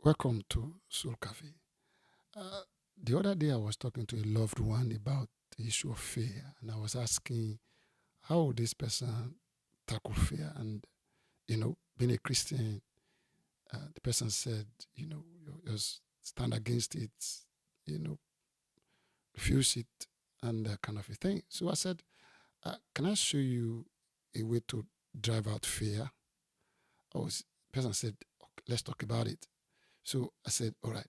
Welcome to Soul Cafe. Uh, the other day, I was talking to a loved one about the issue of fear, and I was asking how would this person tackle fear. And being a Christian, the person said, you just stand against it, you know, refuse it, and that kind of a thing. So I said, can I show you a way to drive out fear? The person said, okay, let's talk about it. So I said, all right,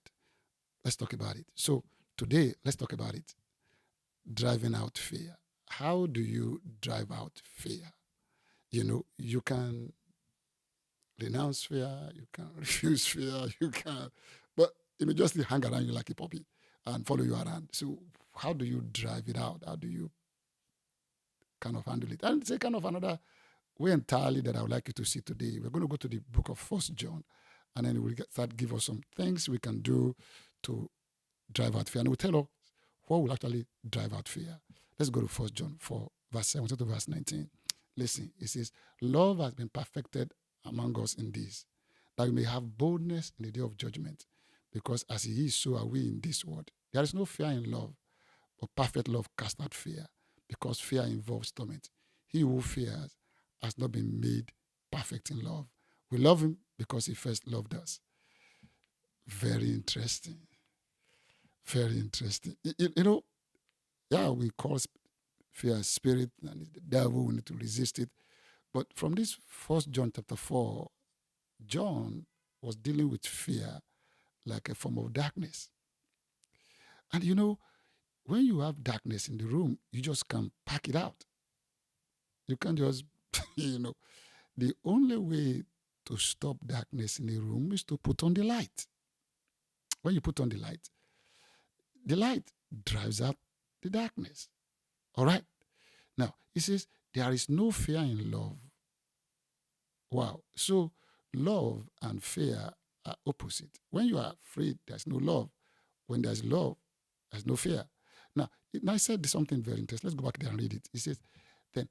let's talk about it. So today, let's talk about it. Driving out fear. How do you drive out fear? You can renounce fear, you can refuse fear, you can, but it may just hang around you like a puppy and follow you around. So how do you drive it out? How do you kind of handle it? And it's a kind of another way entirely that I would like you to see today. We're going to go to the book of First John, and then we'll start give us some things we can do to drive out fear. And we'll tell us what will actually drive out fear. Let's go to First John 4, verse 17 to verse 19. Listen, it says, love has been perfected among us in this, that we may have boldness in the day of judgment. Because as he is, so are we in this world. There is no fear in love, but perfect love casts out fear, because fear involves torment. He who fears has not been made perfect in love. We love him because he first loved us. Very interesting. Very interesting. Yeah, we call fear a spirit and it's the devil. We need to resist it. But from this First John chapter 4, John was dealing with fear like a form of darkness. And when you have darkness in the room, you just can't pack it out. You can't just, the only way to stop darkness in the room is to put on the light. When you put on the light drives out the darkness. All right? Now, he says, there is no fear in love. Wow. So, love and fear are opposite. When you are afraid, there's no love. When there's love, there's no fear. Now, I said something very interesting. Let's go back there and read it. He says, then,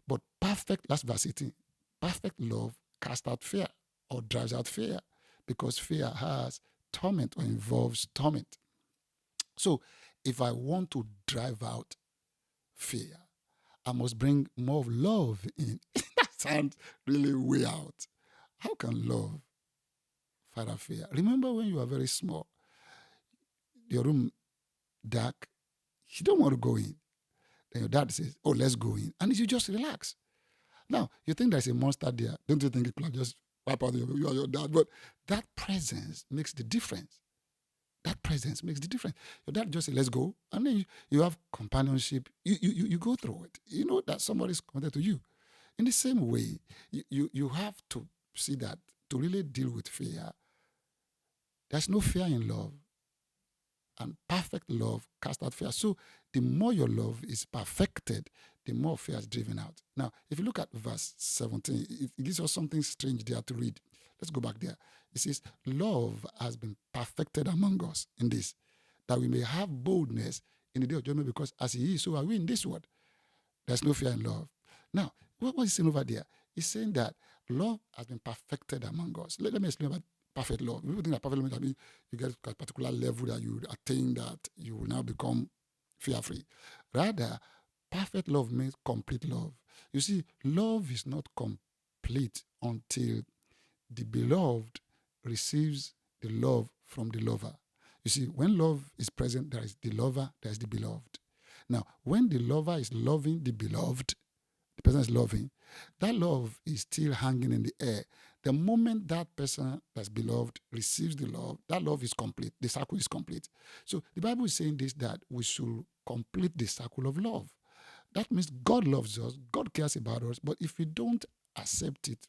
but perfect, last verse 18, perfect love casts out fear or drives out fear, because fear has torment or involves torment. So, if I want to drive out fear, I must bring more of love in. That sounds really way out. How can love fight out fear? Remember when you were very small, your room dark, you don't want to go in. Then your dad says, oh, let's go in. And you just relax. Now, you think there's a monster there. Don't you think it could just wipe out you or your dad? But that presence makes the difference. That presence makes the difference. Your dad just say, let's go. And then you have companionship. You go through it. You know that somebody's committed to you. In the same way, you have to see that to really deal with fear, there's no fear in love. And perfect love casts out fear. So the more your love is perfected, the more fear is driven out. Now, if you look at verse 17, it gives us something strange there to read. Let's go back there. It says, love has been perfected among us in this, that we may have boldness in the day of judgment, because as he is, so are we in this world. There's no fear in love. Now, what is saying over there? He's saying that love has been perfected among us. Let me explain about perfect love. People think that perfect love means you get to a particular level that you attain, that you will now become fear-free. Rather, perfect love means complete love. You see, love is not complete until the beloved receives the love from the lover. You see, when love is present, there is the lover, there is the beloved. Now, when the lover is loving the beloved, the person is loving, that love is still hanging in the air. The moment that person that's beloved receives the love, that love is complete. The circle is complete. So the Bible is saying this, that we should complete the circle of love. That means God loves us, God cares about us, but if we don't accept it,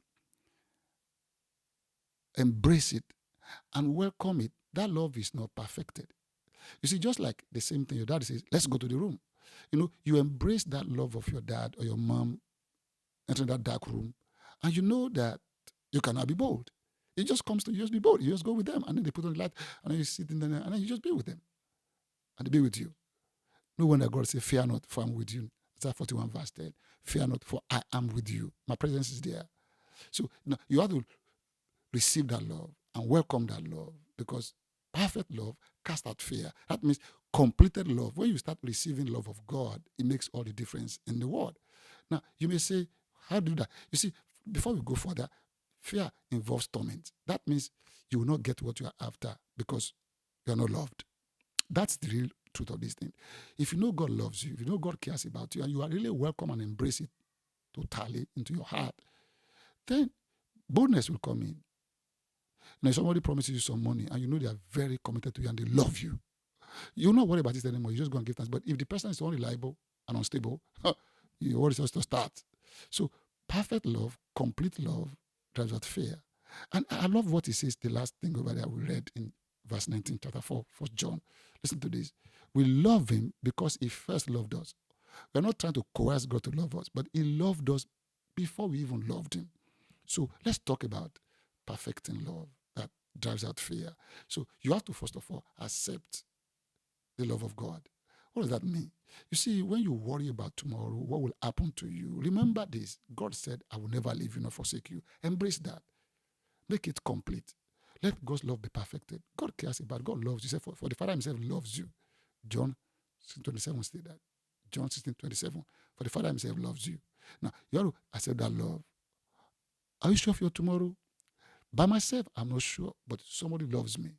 embrace it, and welcome it, that love is not perfected. You see, just like the same thing, your dad says, let's go to the room. You embrace that love of your dad or your mom entering that dark room, and you know that you cannot be bold. It just comes to you, just be bold. You just go with them, and then they put on the light, and then you sit in there, and then you just be with them, and they be with you. No wonder God says, fear not, for I'm with you. Isaiah 41 verse 10. Fear not, for I am with you. My presence is there. So you have to receive that love. and welcome that love, because perfect love casts out fear. That means completed love. When you start receiving love of God, it makes all the difference in the world. Now, you may say, how do that? You see, before we go further, fear involves torment. That means you will not get what you are after because you are not loved. That's the real truth of this thing. If you know God loves you, if you know God cares about you, and you are really welcome and embrace it totally into your heart, then boldness will come in. Now, if somebody promises you some money and you know they are very committed to you and they love you, you'll not worry about it anymore. You just go and give thanks. But if the person is unreliable and unstable, your worry just to start. So perfect love, complete love, drives out fear. And I love what he says, the last thing over there we read in verse 19, chapter 4, 1 John. Listen to this. We love him because he first loved us. We're not trying to coerce God to love us, but he loved us before we even loved him. So let's talk about perfecting love that drives out fear. So you have to, first of all, accept the love of God. What does that mean? You see, when you worry about tomorrow, what will happen to you? Remember this. God said, I will never leave you nor forsake you. Embrace that. Make it complete. Let God's love be perfected. God cares about it. God loves you. He said, for the Father himself loves you. John 16:27 said that. John 16:27. For the Father himself loves you. Now, you have to accept that love. Are you sure of your tomorrow? By myself, I'm not sure, but somebody loves me.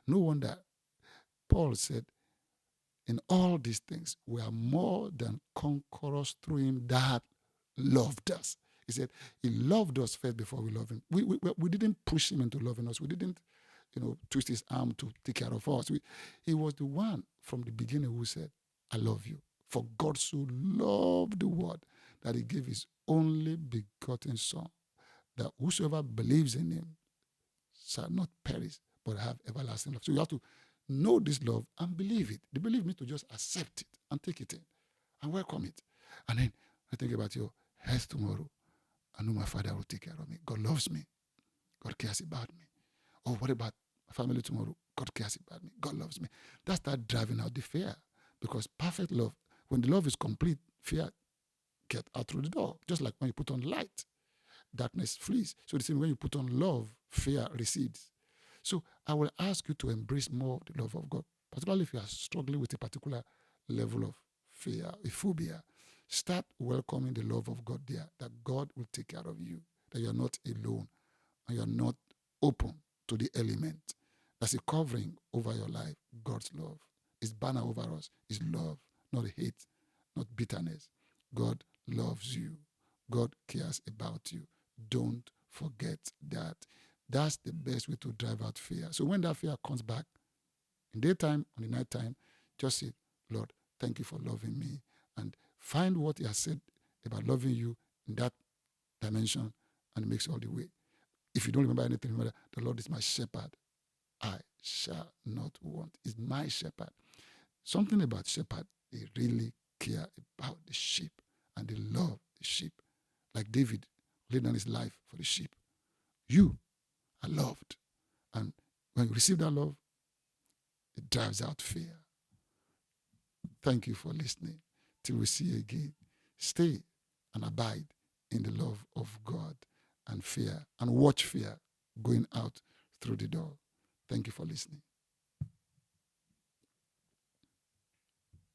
No wonder Paul said, in all these things, we are more than conquerors through him that loved us. He said, he loved us first before we loved him. We didn't push him into loving us. We didn't, twist his arm to take care of us. He was the one from the beginning who said, I love you. For God so loved the world that he gave his only begotten Son, that whosoever believes in him shall not perish, but have everlasting life. So you have to know this love and believe it. The belief means to just accept it and take it in and welcome it. And then I think about your health tomorrow. I know my Father will take care of me. God loves me. God cares about me. Or what about my family tomorrow? God cares about me. God loves me. That's that driving out the fear. Because perfect love, when the love is complete, fear gets out through the door. Just like when you put on light, darkness flees. So the same when you put on love, fear recedes. So I will ask you to embrace more of the love of God, particularly if you are struggling with a particular level of fear, a phobia. Start welcoming the love of God there, that God will take care of you, that you are not alone, and you are not open to the element. That's a covering over your life, God's love. His banner over us is love, not hate, not bitterness. God loves you. God cares about you. Don't forget that. That's the best way to drive out fear. So when that fear comes back, in daytime, on the nighttime, just say, Lord, thank you for loving me. And find what he has said about loving you in that dimension, and it makes all the way. If you don't remember anything, remember the Lord is my shepherd. I shall not want. He's my shepherd. Something about shepherd, they really care about the sheep and they love the sheep. Like David laid down his life for the sheep. You are loved. And when you receive that love, it drives out fear. Thank you for listening. Till we see you again. Stay and abide in the love of God and fear, and watch fear going out through the door. Thank you for listening.